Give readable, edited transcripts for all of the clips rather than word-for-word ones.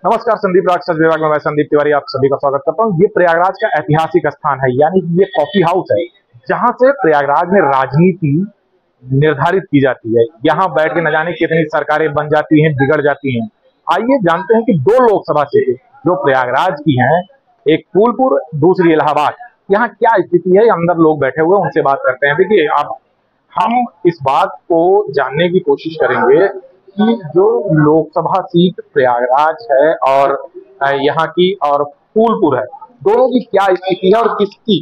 नमस्कार, संदीप राक्षस विभाग में मैं संदीप तिवारी आप सभी का स्वागत करता हूँ। ये प्रयागराज का ऐतिहासिक स्थान है, यानी कि ये कॉफी हाउस है जहां से प्रयागराज में राजनीति निर्धारित की जाती है। यहाँ बैठ के न जाने कितनी सरकारें बन जाती हैं, बिगड़ जाती हैं। आइए जानते हैं कि दो लोकसभा सीटें जो प्रयागराज की हैं, एक फूलपुर, दूसरी इलाहाबाद, यहाँ क्या स्थिति है। अंदर लोग बैठे हुए उनसे बात करते हैं। देखिए, आप हम इस बात को जानने की कोशिश करेंगे कि जो लोकसभा सीट प्रयागराज है और यहाँ की और फूलपुर है, दोनों की क्या स्थिति है और किसकी।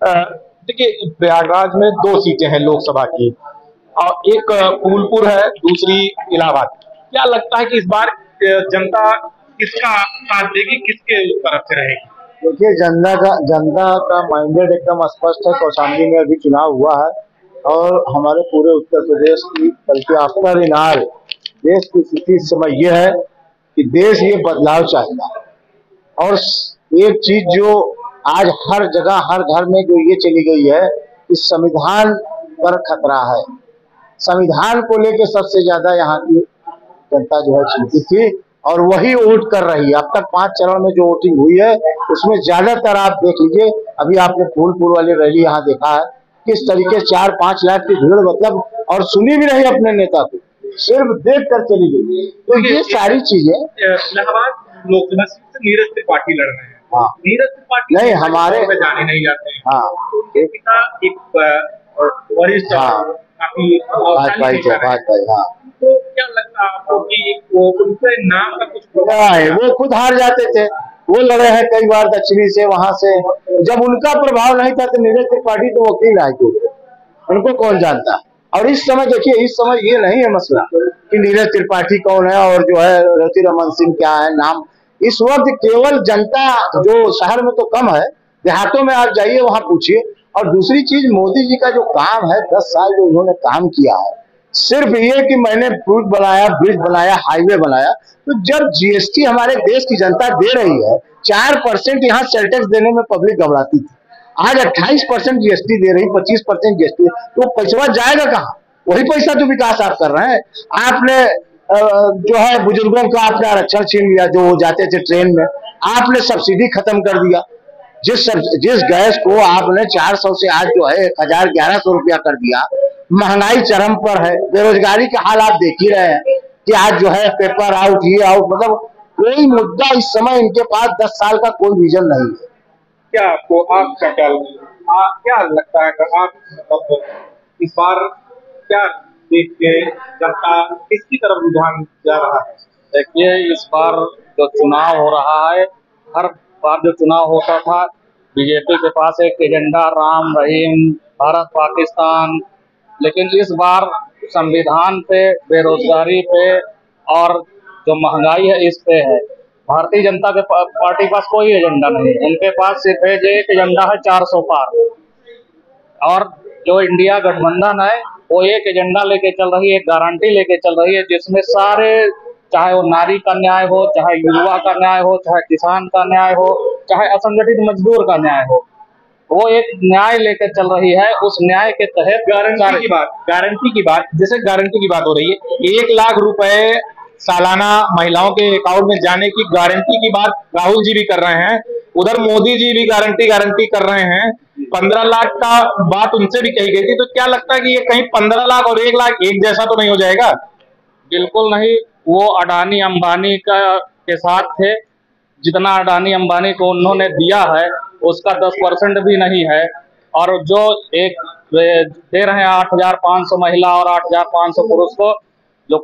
देखिए, प्रयागराज में दो सीटें हैं लोकसभा की और एक फूलपुर है, दूसरी इलाहाबाद। क्या लगता है कि इस बार जनता किसका साथ देगी, किसके तरफ से रहेगी? देखिए, जनता का माइंडेड एकदम स्पष्ट है। कौशाम्बी में अभी चुनाव हुआ है और हमारे पूरे उत्तर प्रदेश की, बल्कि आफ्टर इन ऑल देश की स्थिति इस समय यह है कि देश ये बदलाव चाहता है। और एक चीज जो आज हर जगह हर घर में जो ये चली गई है कि संविधान पर खतरा है। संविधान को लेकर सबसे ज्यादा यहाँ की जनता जो है चिंतित थी और वही वोट कर रही है। अब तक 5 चरण में जो वोटिंग हुई है उसमें ज्यादातर आप देख लीजिए, अभी आपने फूलपुर वाली रैली यहाँ देखा है किस तरीके 4-5 लाख की भीड़, मतलब, और सुनी भी नहीं अपने नेता को, सिर्फ देख कर चली गई। तो ये सारी चीजें इलाहाबाद लोकसभा सीट से नीरज त्रिपाठी लड़ रहे हैं। हाँ, नीरज त्रिपाठी नहीं हमारे में जाने नहीं जाते हैं। हाँ, उनके पिता एक वरिष्ठ काफी भाई हाँ, तो क्या लगता है आपको कि वो उनके नाम का कुछ है, वो खुद हार जाते थे। वो लड़े हैं कई बार दक्षिणी से, वहां से। जब उनका प्रभाव नहीं था तो नीरज त्रिपाठी तो वकील है, उनको कौन जानता। और इस समय देखिए, इस समय ये नहीं है मसला कि नीरज त्रिपाठी कौन है और जो है रति रमन सिंह क्या है नाम। इस वक्त केवल जनता, जो शहर में तो कम है, देहातों में आप जाइए वहां पूछिए। और दूसरी चीज, मोदी जी का जो काम है, 10 साल जो उन्होंने काम किया है, सिर्फ ये कि मैंने पुल बनाया, ब्रिज बनाया, हाईवे बनाया। तो जब जीएसटी हमारे देश की जनता दे रही है, 4% यहाँ सेल टैक्स देने में पब्लिक घबराती थी, आज 28% जीएसटी दे रही, 25% जीएसटी, तो पैसा जाएगा कहाँ? वही पैसा तो विकास आप कर रहे हैं। आपने जो है बुजुर्गों का आपने आरक्षण छीन लिया, जो जाते थे ट्रेन में, आपने सब्सिडी खत्म कर दिया। जिस गैस को आपने 400 से आज जो है 1000-1100 रुपया कर दिया। महंगाई चरम पर है, बेरोजगारी का हाल आप देख ही रहे हैं कि आज जो है पेपर आउट, ये आउट, मतलब कोई मुद्दा इस समय इनके पास 10 साल का कोई विजन नहीं है। क्या आपको, आपका क्या लगता है कि आप मतलब इस बार क्या देख के जनता किसकी तरफ रुझान जा रहा है? देखिए, इस बार जो चुनाव हो रहा है, हर बार जो चुनाव होता था, बीजेपी के पास एक एजेंडा, राम रहीम, भारत पाकिस्तान, लेकिन इस बार संविधान पे, बेरोजगारी पे और जो महंगाई है इस पे है। भारतीय जनता के पार्टी के पास कोई एजेंडा नहीं है। उनके पास सिर्फ एक एजेंडा है, 400 पार। और जो इंडिया गठबंधन है वो एक एजेंडा लेके चल रही है, एक गारंटी लेके चल रही है, जिसमें सारे, चाहे वो नारी का न्याय हो, चाहे युवा का न्याय हो, चाहे किसान का न्याय हो, चाहे असंगठित मजदूर का न्याय हो, वो एक न्याय लेकर चल रही है। उस न्याय के तहत गारंटी की बात जैसे गारंटी की बात हो रही है, 1 लाख रुपए सालाना महिलाओं के अकाउंट में जाने की गारंटी की बात राहुल जी भी कर रहे हैं, उधर मोदी जी भी गारंटी कर रहे हैं। 15 लाख का बात उनसे भी कही गई थी। तो क्या लगता है कि ये कहीं 15 लाख और 1 लाख एक जैसा तो नहीं हो जाएगा? बिल्कुल नहीं। वो अडानी अंबानी के साथ थे। जितना अडानी अंबानी को उन्होंने दिया है उसका 10% भी नहीं है। और जो एक दे रहे हैं 8500 महिला और 8500 पुरुष को, जो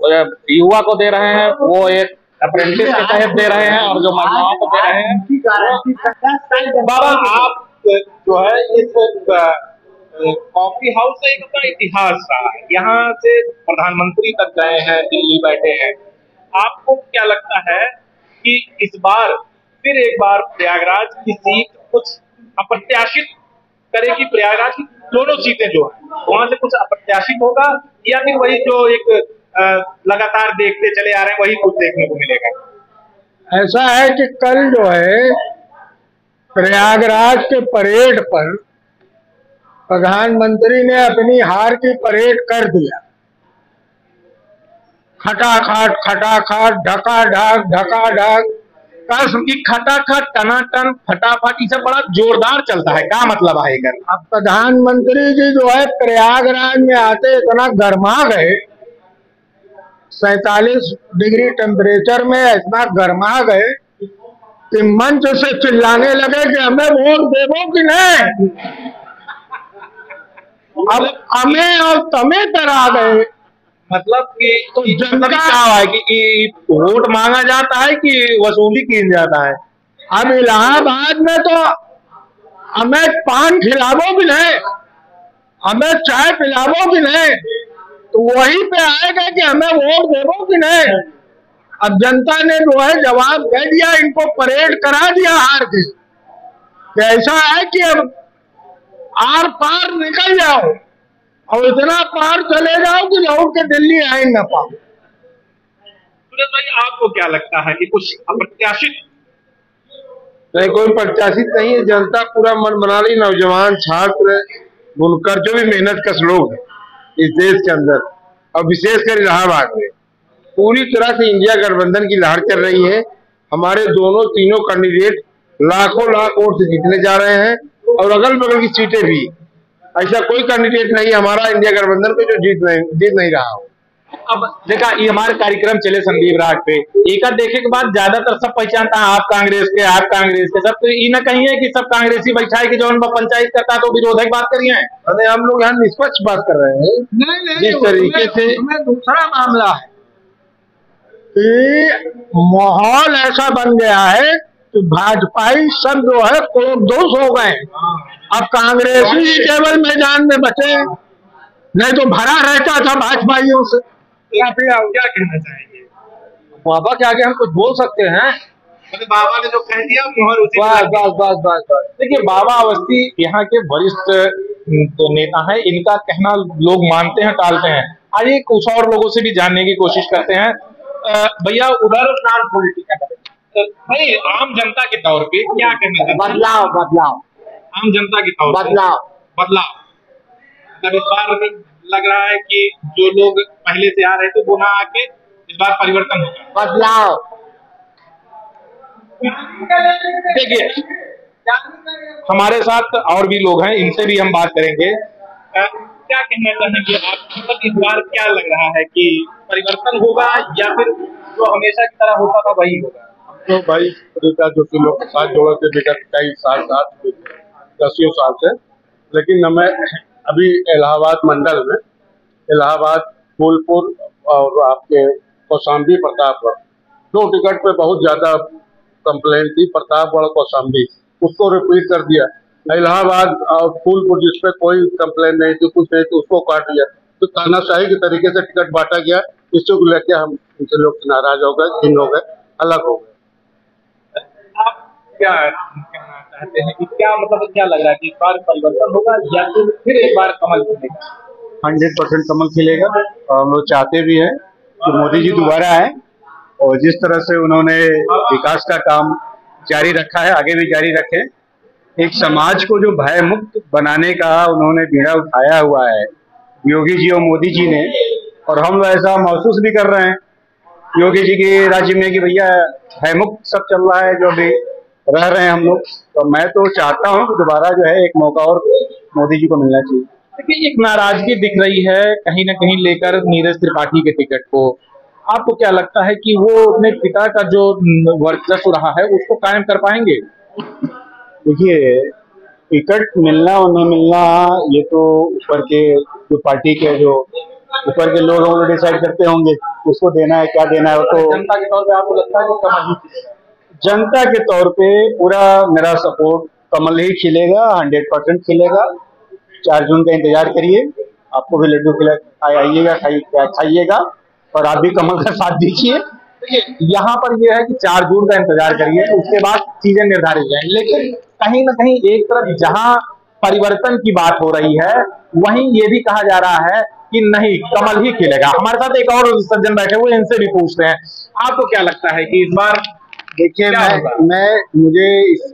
युवा को दे रहे हैं वो एक अप्रेंटिस के तहत दे रहे हैं, और जो महिलाओं को दे रहे हैं। बाबा, आप जो है इस कॉफी हाउस का एक अपना इतिहास रहा है, यहाँ से प्रधानमंत्री तक गए हैं, दिल्ली बैठे हैं। आपको क्या लगता है कि इस बार फिर एक बार प्रयागराज की सीट कुछ अप्रत्याशित करेगी? प्रयागराज की दोनों सीटें जो है वहां से कुछ अप्रत्याशित होगा, या फिर वही जो एक लगातार देखते चले आ रहे हैं वही कुछ देखने को मिलेगा? ऐसा है कि कल जो है प्रयागराज के परेड पर प्रधानमंत्री ने अपनी हार की परेड कर दिया। खटाखट खटाखट ढकाढक ढकाढक। कसम की खटाखट टनाटन फटाफट ये सब बड़ा जोरदार चलता है, क्या मतलब है इधर? अब प्रधानमंत्री जी जो है प्रयागराज में आते इतना गर्मा गए, 47 डिग्री टेम्परेचर में इतना गर्मा गए कि मंच से चिल्लाने लगे कि हमें वोट देवो कि नहीं। अब हमें और तमें करा गए। मतलब कि तो मतलब क्या है कि वोट मांगा जाता है कि वसूली की जाता है? अब इलाहाबाद में तो हमें पान खिलावो भी नहीं, हमें चाय पिलावो भी नहीं, तो वहीं पे आएगा कि हमें वोट देवो कि नहीं। अब जनता ने जो है जवाब दे दिया, इनको परेड करा दिया हार के। कि ऐसा है कि अब आर पार निकल जाओ और इतना पार चले जाओ कि लौट के दिल्ली आए न पाओ। सूरज भाई, आपको क्या लगता है कि कुछ अप्रत्याशित? नहीं, कोई प्रत्याशित नहीं है। जनता पूरा मन बना रही, नौजवान, छात्र, बुनकर, जो भी मेहनत कश लोग हैं इस देश के अंदर और विशेषकर इलाहाबाद में पूरी तरह से इंडिया गठबंधन की लहर चल रही है। हमारे दोनों तीनों कैंडिडेट लाखों लाख वोट से जीतने जा रहे हैं और अगल बगल की सीटें भी। ऐसा कोई कैंडिडेट नहीं हमारा इंडिया गठबंधन पे जो जीत नहीं रहा हो। अब देखा, ये हमारे कार्यक्रम चले संदीप राग पे, एक देखे के बाद ज्यादातर सब पहचानता है आप कांग्रेस के, आप कांग्रेस के। सब तो ये न कहिए कि सब कांग्रेसी बैठा है कि जो पंचायत करता तो विरोधक बात करिए। अरे हम लोग यहाँ निष्पक्ष बात कर रहे हैं। नहीं, जिस तरीके से दूसरा मामला है कि माहौल ऐसा बन गया है कि भाजपाई सब जो है क्रोधोष हो गए। अब कांग्रेसी केवल मैदान में बचे, नहीं तो भरा रहता था भाजपाइयों से। या फिर आप क्या कहना चाहेंगे? बाबा के आगे हम कुछ बोल सकते हैं? मतलब बाबा ने जो कह दिया मोहर उसी बस। देखिए, बाबा अवस्थी यहाँ के वरिष्ठ नेता है, इनका कहना लोग मानते हैं, टालते हैं। आइए कुछ और लोगों से भी जानने की कोशिश करते हैं। भैया उधर भाई, आम जनता के तौर पे क्या कहना चाहते हैं? बदलाव आम जनता के तौर पे बदलाव मतलब इस बार लग रहा है कि जो लोग पहले से आ रहे थे वो ना आके इस बार परिवर्तन होगा। बदलाव। देखिए, हमारे साथ और भी लोग हैं, इनसे भी हम बात करेंगे। क्या कहना चाहेंगे आप, मतलब इस बार क्या लग रहा है कि परिवर्तन होगा या फिर जो हमेशा की तरह होता था वही होगा? तो भाई जो कि लोग साथ जोड़े थे विगत कई साल, 10 साल से, लेकिन हमें अभी इलाहाबाद मंडल में इलाहाबाद, फूलपुर और आपके कौशाम्बी, प्रतापगढ़ 2 टिकट पे बहुत ज्यादा कंप्लेंट थी। प्रतापगढ़, कौशाम्बी, उसको रिपीट कर दिया। इलाहाबाद और फूलपुर जिस पे कोई कंप्लेंट नहीं थी, कुछ नहीं थी, उसको काट दिया। तो तानाशाही के तरीके से टिकट बांटा गया। इसको लेके हम उनसे लोग नाराज हो गए, खिन्न हो गए, अलग हो गए। आप क्या कहना चाहते हैं कि क्या मतलब क्या लग रहा है कि इस बार परिवर्तन होगा या फिर एक बार कमल खिलेगा? 100% कमल खिलेगा और हम लोग चाहते भी हैं कि मोदी जी दोबारा आए और जिस तरह से उन्होंने विकास का काम जारी रखा है आगे भी जारी रखें। एक समाज को जो भय मुक्त बनाने का उन्होंने बीड़ा उठाया हुआ है योगी जी और मोदी जी ने, और हम लोग ऐसा महसूस भी कर रहे हैं योगी जी के राज्य में कि भैया भय मुक्त सब चल रहा है, जो भी रह रहे हैं हम लोग। तो मैं तो चाहता हूं कि दोबारा जो है एक मौका और मोदी जी को मिलना चाहिए। देखिए, एक नाराजगी दिख रही है कहीं ना कहीं लेकर नीरज त्रिपाठी के टिकट को। आपको क्या लगता है कि वो अपने पिता का जो वर्चस्व रहा है उसको कायम कर पाएंगे? देखिए, टिकट मिलना और न मिलना ये तो ऊपर के जो पार्टी के जो ऊपर के लोग वो डिसाइड करते होंगे, उसको देना है क्या देना है। वो तो जनता के तौर पे आपको लगता है कि कमल ही खिलेगा? जनता के तौर पे पूरा मेरा सपोर्ट कमल ही खिलेगा, 100% खिलेगा। 4 जून का इंतजार करिए, आपको भी लड्डू आइएगा, खाइएगा और आप भी कमल का साथ दीजिए। यहाँ पर यह है कि 4 जून का इंतजार करिए, उसके बाद चीजें निर्धारित जाएंगी। लेकिन कहीं ना कहीं एक तरफ जहां परिवर्तन की बात हो रही है, वहीं ये भी कहा जा रहा है कि नहीं, कमल ही खिलेगा। हमारे साथ एक और सज्जन बैठे हुए, इनसे भी पूछते हैं, आपको क्या लगता है कि इस बार? देखिए, मुझे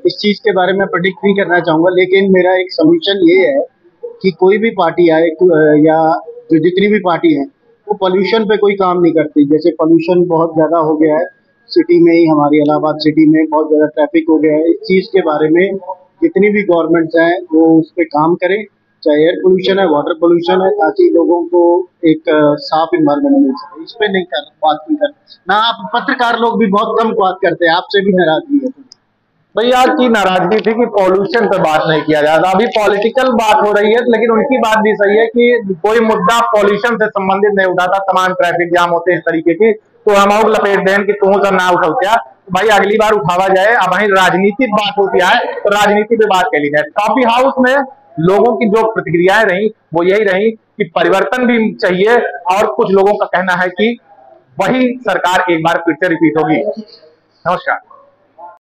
इस चीज के बारे में प्रेडिक्ट नहीं करना चाहूंगा, लेकिन मेरा एक सॉल्यूशन ये है कि कोई भी पार्टी आए या जो जितनी भी पार्टी है वो पोल्यूशन पे कोई काम नहीं करती। जैसे पोल्यूशन बहुत ज्यादा हो गया है सिटी में ही, हमारी इलाहाबाद सिटी में बहुत ज्यादा ट्रैफिक हो गया है। इस चीज के बारे में जितनी भी गवर्नमेंट्स हैं वो उस पे काम करें, चाहे एयर पोल्यूशन है, वाटर पोल्यूशन है, ताकि लोगों को एक साफ इन्वायरमेंट मिल सके। इस पे नहीं कर बात नहीं कर ना। आप पत्रकार लोग भी बहुत कम बात करते हैं, आपसे भी नाराजगी है। भैया की नाराजगी थी कि पॉल्यूशन पे बात नहीं किया जाता। अभी पॉलिटिकल बात हो रही है, लेकिन उनकी बात भी सही है कि कोई मुद्दा पॉल्यूशन से संबंधित नहीं उठाता। तमाम ट्रैफिक जाम होते हैं इस तरीके की, तो हम और लपेट दें कि तुम सब ना उठाओ क्या भाई, अगली बार उठावा जाए। अब वही राजनीतिक बात होती है तो राजनीति पे बात कर ली जाए। कॉफी हाउस में लोगों की जो प्रतिक्रियाएं रही वो यही रही कि परिवर्तन भी चाहिए, और कुछ लोगों का कहना है कि वही सरकार एक बार फिर से रिपीट होगी। नमस्कार।